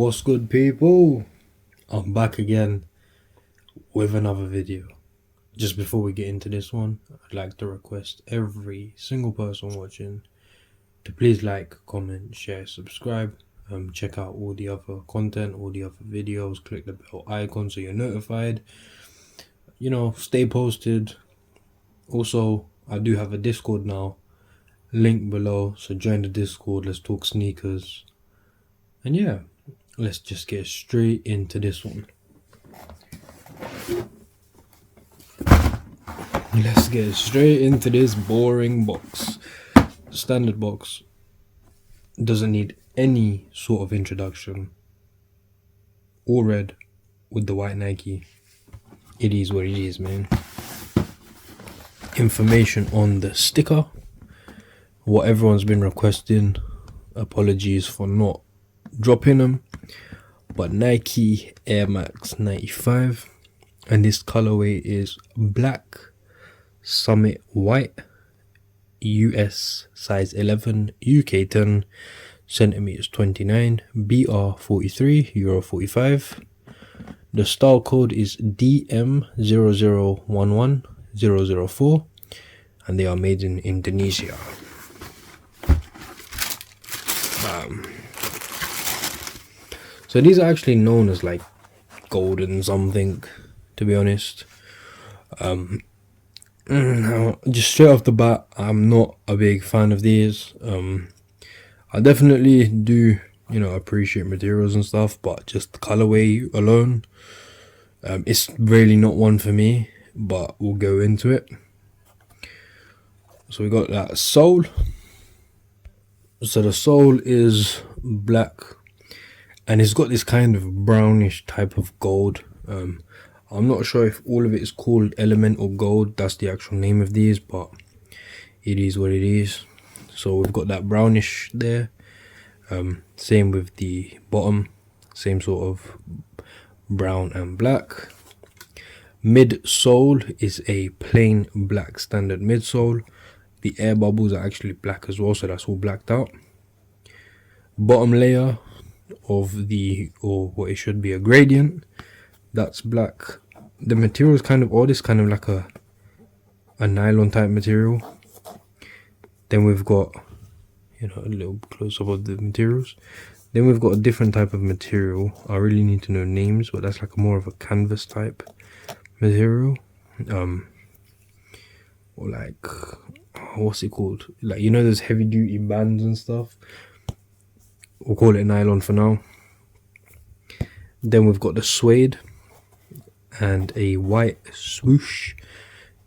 What's good, people? I'm back again with another video. Just before we get into this one, I'd like to request every single person watching to please like, comment, share, subscribe. Check out all the other content, all the other videos. Click the bell icon so you're notified. You know, stay posted. Also, I do have a Discord now. Link below, so join the Discord. Let's talk sneakers. And yeah, let's just get straight into this one. Let's get straight into this boring box. Standard box. Doesn't need any sort of introduction. All red with the white Nike. It is what it is, man. Information on the sticker. What everyone's been requesting. Apologies for not dropping them. But Nike Air Max 95. And this colorway is black, summit white, US size 11, UK 10, centimeters 29, BR 43, Euro 45. The style code is DM0011004, and they are made in Indonesia. So these are actually known as like golden something, to be honest. Now, just straight off the bat, I'm not a big fan of these. I definitely do, appreciate materials and stuff, but just the colorway alone, it's really not one for me, but we'll go into it. So we got that sole. So the sole is black, and it's got this kind of brownish type of gold. I'm not sure if all of it is called elemental gold. That's the actual name of these, but it is what it is. So we've got that brownish there. Same with the bottom. Same sort of brown and black. Midsole is a plain black standard midsole. The air bubbles are actually black as well, so that's all blacked out. Bottom layer of or what it should be a gradient, that's black. The material is kind of odd. It's kind of like a nylon type material. Then we've got a little close up of the materials. Then we've got a different type of material. I really need to know names, but that's like more of a canvas type material. Or like, what's it called? Like, those heavy duty bands and stuff. We'll call it nylon for now. Then we've got the suede and a white swoosh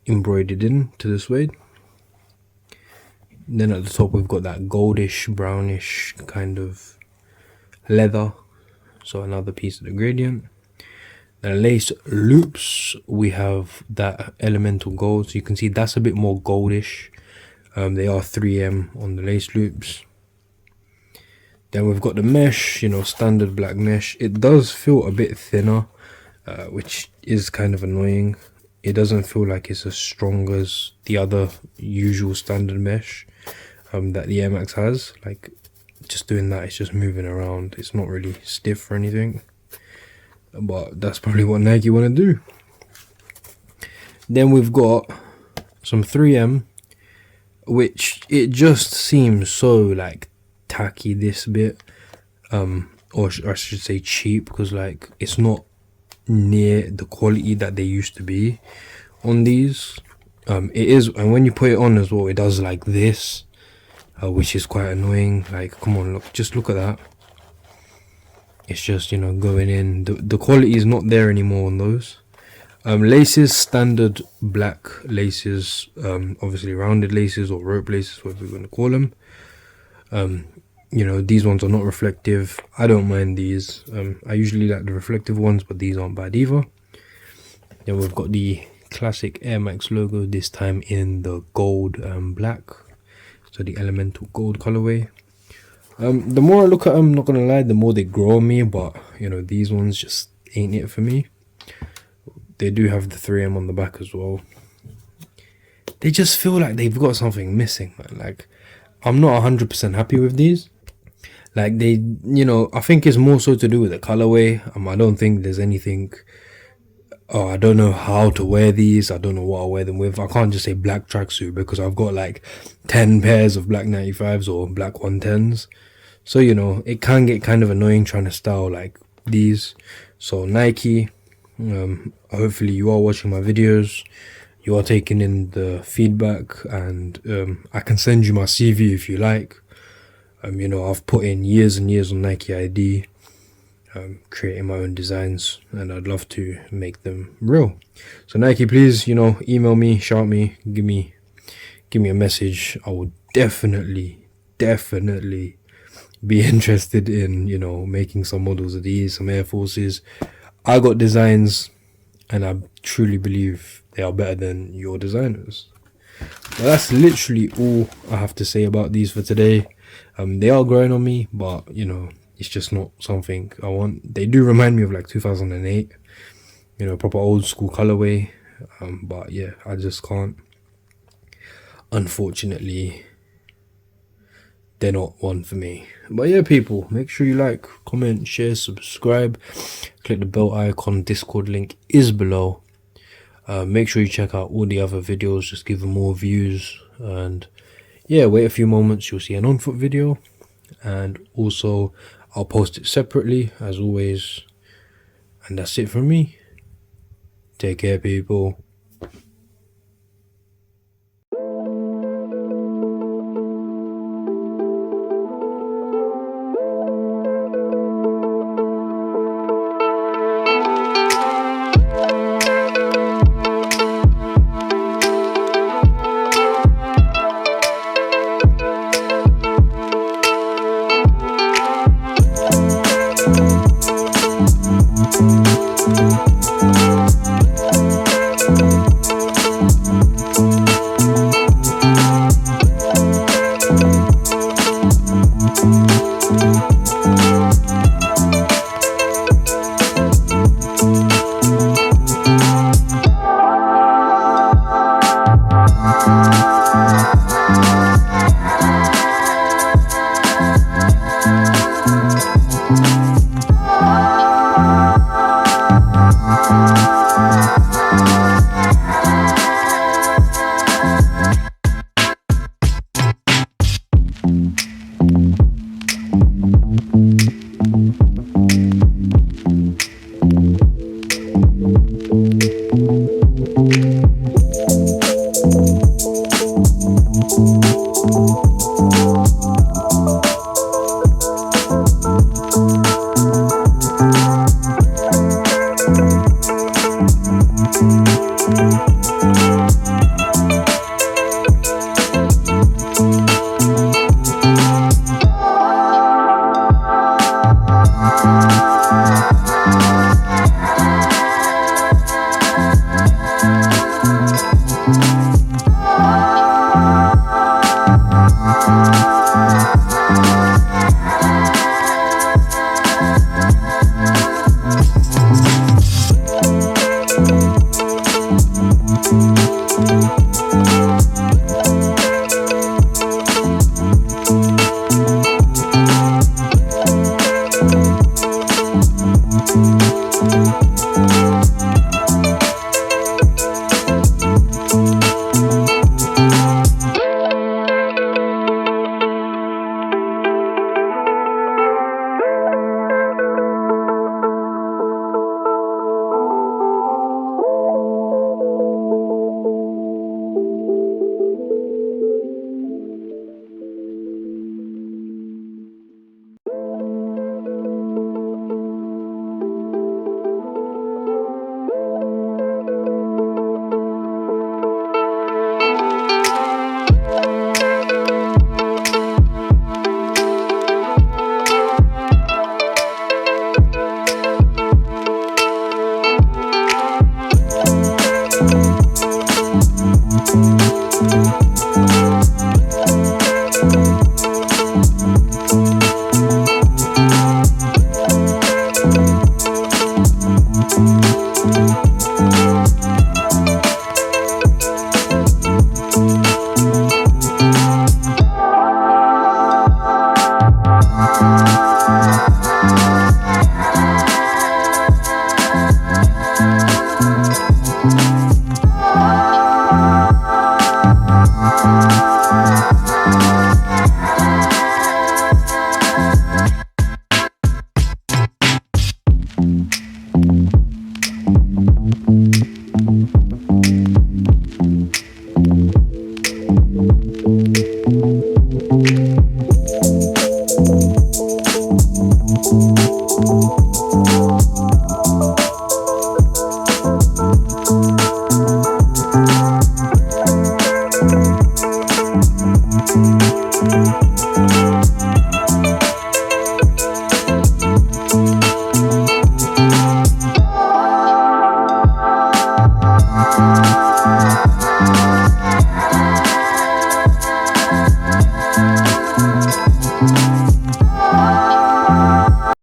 embroidered into the suede. Then at the top we've got that goldish, brownish kind of leather. So another piece of the gradient. The lace loops, we have that elemental gold. So you can see that's a bit more goldish. They are 3M on the lace loops. Then we've got the mesh, standard black mesh. It does feel a bit thinner, which is kind of annoying. It doesn't feel like it's as strong as the other usual standard mesh that the Air Max has. Like, just doing that, it's just moving around. It's not really stiff or anything. But that's probably what Nike want to do. Then we've got some 3M, which it just seems so like tacky this bit, or I should say cheap, because like it's not near the quality that they used to be on these. It is, and when you put it on as well, it does like this, which is quite annoying. Like, come on, just look at that. It's just going in. The quality is not there anymore on those. Laces, standard black laces, obviously rounded laces or rope laces, whatever we're going to call them. These ones are not reflective. I don't mind these. I usually like the reflective ones, but these aren't bad either. Then we've got the classic Air Max logo, this time in the gold and black. So the elemental gold colorway. The more I look at them, not gonna lie, the more they grow on me, but these ones just ain't it for me. They do have the 3M on the back as well. They just feel like they've got something missing, man. Like, I'm not 100% happy with these. Like they, I think it's more so to do with the colorway. I don't think there's anything. Oh, I don't know how to wear these. I don't know what I'll wear them with. I can't just say black tracksuit because I've got like 10 pairs of black 95s or black 110s. So, it can get kind of annoying trying to style like these. So Nike, hopefully you are watching my videos. You are taking in the feedback, and I can send you my CV if you like. I've put in years and years on Nike ID, creating my own designs, and I'd love to make them real. So Nike, please, email me, shout me, give me a message. I will definitely be interested in, making some models of these, some Air Forces. I got designs, and I truly believe they are better than your designers. Well, that's literally all I have to say about these for today. They are growing on me, but it's just not something I want. They do remind me of like 2008, proper old school colorway. But yeah, I just can't. Unfortunately, they're not one for me. But yeah, people, make sure you like, comment, share, subscribe, click the bell icon. Discord link is below. Make sure you check out all the other videos, just give them more views. And yeah, wait a few moments, you'll see an on foot video, and also I'll post it separately as always. And that's it from me. Take care, people.